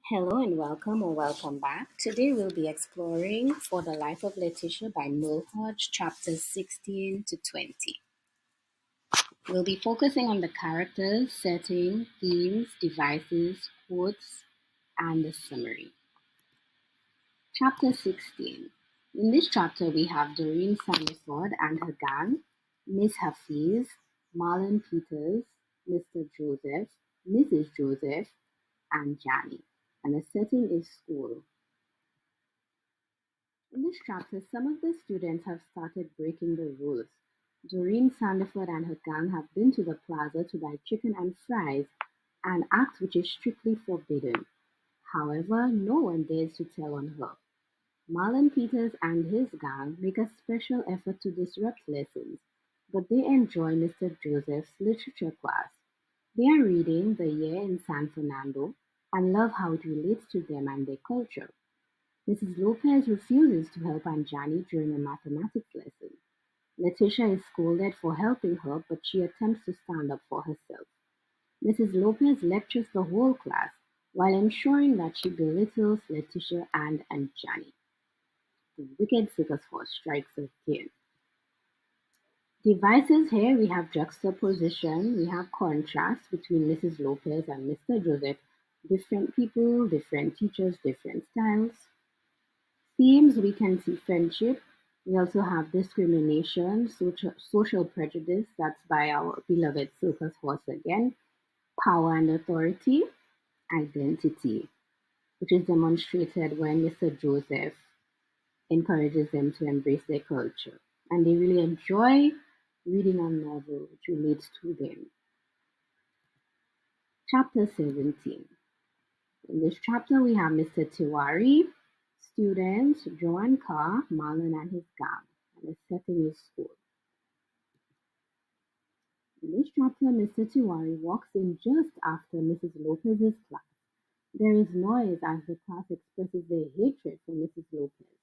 Hello and welcome or welcome back. Today we'll be exploring For the Life of Laetitia by Mulhodge, chapters 16 to 20. We'll be focusing on the characters, setting, themes, devices, quotes, and the summary. Chapter 16. In this chapter we have Doreen Sandiford and her gang, Miss Hafiz, Marlon Peters, Mr. Joseph, Mrs. Joseph, and Jani. And the setting is school. In this chapter, some of the students have started breaking the rules. Doreen Sandiford and her gang have been to the plaza to buy chicken and fries, an act which is strictly forbidden. However, no one dares to tell on her. Marlon Peters and his gang make a special effort to disrupt lessons, but they enjoy Mr. Joseph's literature class. They are reading The Year in San Fernando and love how it relates to them and their culture. Mrs. Lopez refuses to help Aunt Jani during a mathematics lesson. Laetitia is scolded for helping her, but she attempts to stand up for herself. Mrs. Lopez lectures the whole class while ensuring that she belittles Laetitia and Aunt Jani. The wicked circus horse strikes again. Devices here we have juxtaposition, we have contrast between Mrs. Lopez and Mr. Joseph. Different people, different teachers, different styles. Themes we can see friendship. We also have discrimination, social prejudice, that's by our beloved circus horse again, power and authority, identity, which is demonstrated when Mr. Joseph encourages them to embrace their culture. And they really enjoy reading a novel which relates to them. Chapter 17. In this chapter, we have Mr. Tiwari, students, Joan Carr, Marlon and his gang, and the setting is school. In this chapter, Mr. Tiwari walks in just after Mrs. Lopez's class. There is noise as the class expresses their hatred for Mrs. Lopez.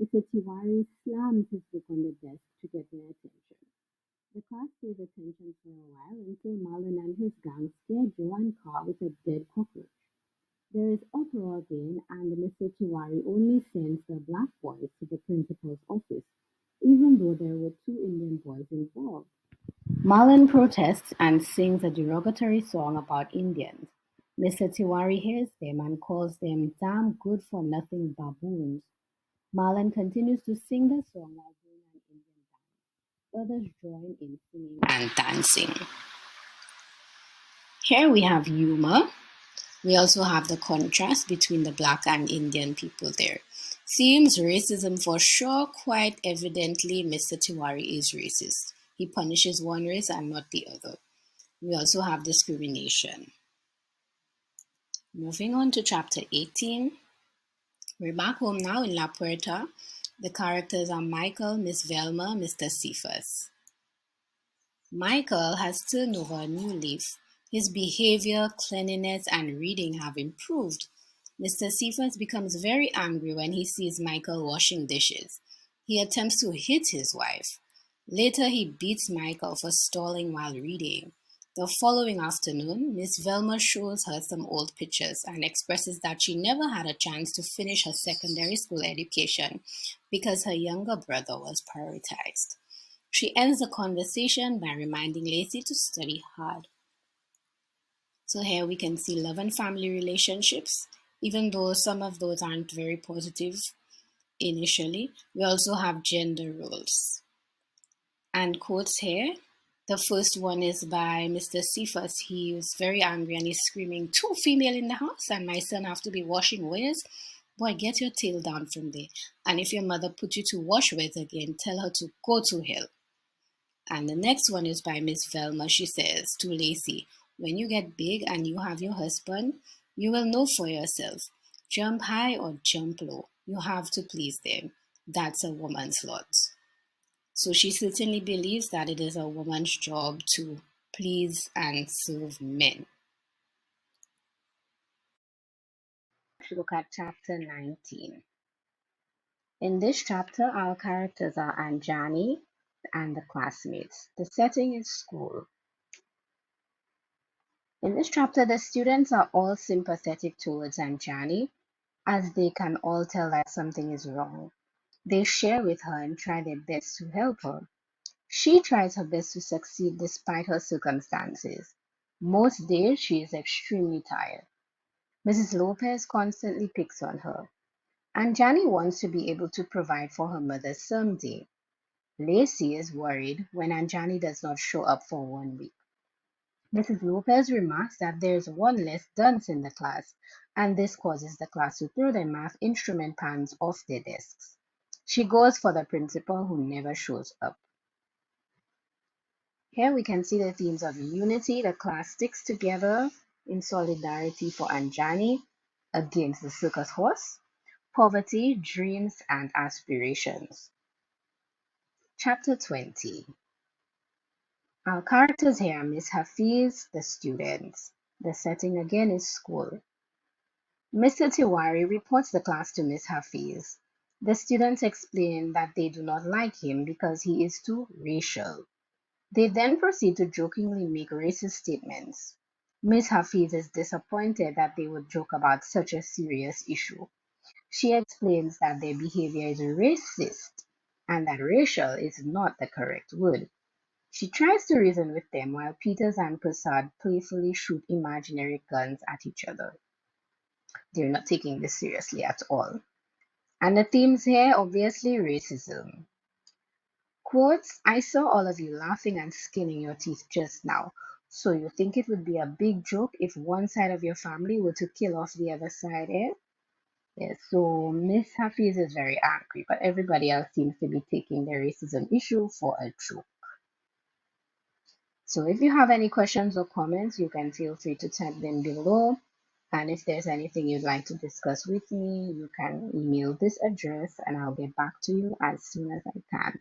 Mr. Tiwari slams his book on the desk to get their attention. The class pays attention for a while until Marlon and his gang scare Joan Carr with a dead cockroach. There is uproar again, and Mr. Tiwari only sends the black boys to the principal's office, even though there were two Indian boys involved. Marlon protests and sings a derogatory song about Indians. Mr. Tiwari hears them and calls them damn good for nothing baboons. Marlon continues to sing the song while doing an Indian dance. Others join in singing and dancing. Here we have humor. We also have the contrast between the black and Indian people there. Themes racism for sure, quite evidently Mr. Tiwari is racist. He punishes one race and not the other. We also have discrimination. Moving on to chapter 18. We're back home now in La Puerta. The characters are Michael, Miss Velma, Mr. Cephas. Michael has turned over a new leaf. His behavior, cleanliness, and reading have improved. Mr. Cephas becomes very angry when he sees Michael washing dishes. He attempts to hit his wife. Later, he beats Michael for stalling while reading. The following afternoon, Miss Velma shows her some old pictures and expresses that she never had a chance to finish her secondary school education because her younger brother was prioritized. She ends the conversation by reminding Lacey to study hard. So here we can see love and family relationships, even though some of those aren't very positive initially. We also have gender roles. And quotes here. The first one is by Mr. Cephas. He was very angry and he's screaming, two female in the house and my son have to be washing wares. Boy, get your tail down from there. And if your mother put you to wash wares again, tell her to go to hell. And the next one is by Miss Velma. She says to Lacey, when you get big and you have your husband, you will know for yourself. Jump high or jump low. You have to please them. That's a woman's lot. So she certainly believes that it is a woman's job to please and serve men. Let's look at chapter 19. In this chapter, our characters are Anjani and the classmates. The setting is school. In this chapter, the students are all sympathetic towards Anjani as they can all tell that something is wrong. They share with her and try their best to help her. She tries her best to succeed despite her circumstances. Most days she is extremely tired. Mrs. Lopez constantly picks on her. Anjani wants to be able to provide for her mother someday. Lacey is worried when Anjani does not show up for 1 week. Mrs. Lopez remarks that there is one less dunce in the class, and this causes the class to throw their math instrument pans off their desks. She goes for the principal who never shows up. Here we can see the themes of unity. The class sticks together in solidarity for Anjani against the circus horse, poverty, dreams, and aspirations. Chapter 20. Our characters here are Miss Hafiz, the students. The setting again is school. Mr. Tiwari reports the class to Miss Hafiz. The students explain that they do not like him because he is too racial. They then proceed to jokingly make racist statements. Miss Hafiz is disappointed that they would joke about such a serious issue. She explains that their behavior is racist and that racial is not the correct word. She tries to reason with them while Peters and Prasad playfully shoot imaginary guns at each other. They're not taking this seriously at all. And the themes here, obviously, racism. Quotes, I saw all of you laughing and skinning your teeth just now. So you think it would be a big joke if one side of your family were to kill off the other side, eh? Yes, so Miss Hafiz is very angry, but everybody else seems to be taking the racism issue for a joke. So if you have any questions or comments, you can feel free to type them below. And if there's anything you'd like to discuss with me, you can email this address and I'll get back to you as soon as I can.